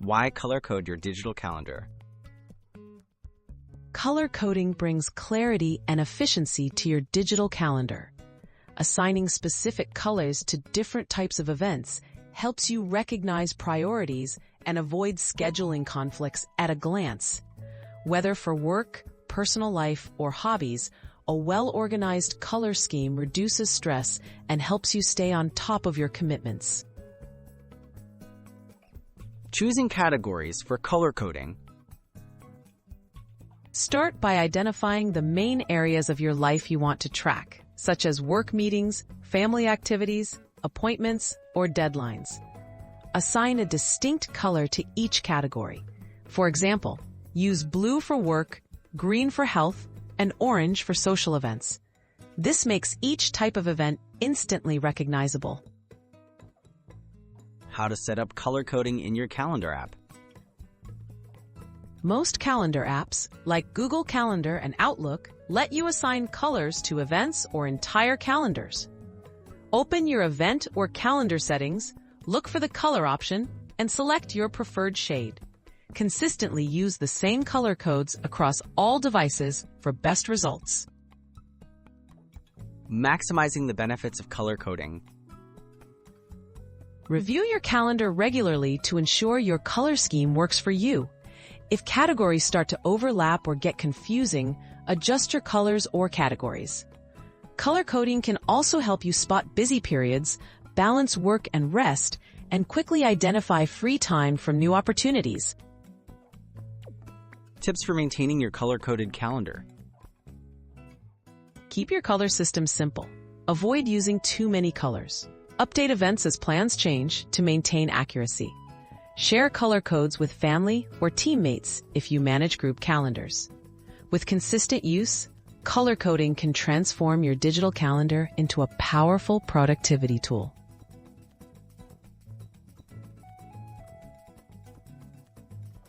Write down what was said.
Why color code your digital calendar? Color coding brings clarity and efficiency to your digital calendar. Assigning specific colors to different types of events helps you recognize priorities and avoid scheduling conflicts at a glance. Whether for work, personal life, or hobbies, a well-organized color scheme reduces stress and helps you stay on top of your commitments. Choosing categories for color coding. Start by identifying the main areas of your life you want to track, such as work meetings, family activities, appointments, or deadlines. Assign a distinct color to each category. For example, use blue for work, green for health, and orange for social events. This makes each type of event instantly recognizable. How to set up color coding in your calendar app. Most calendar apps, like Google Calendar and Outlook, let you assign colors to events or entire calendars. Open your event or calendar settings, look for the color option, and select your preferred shade. Consistently use the same color codes across all devices for best results. Maximizing the benefits of color coding. Review your calendar regularly to ensure your color scheme works for you. If categories start to overlap or get confusing, adjust your colors or categories. Color coding can also help you spot busy periods, balance work and rest, and quickly identify free time from new opportunities. Tips for maintaining your color-coded calendar. Keep your color system simple. Avoid using too many colors. Update events as plans change to maintain accuracy. Share color codes with family or teammates if you manage group calendars. With consistent use, color coding can transform your digital calendar into a powerful productivity tool.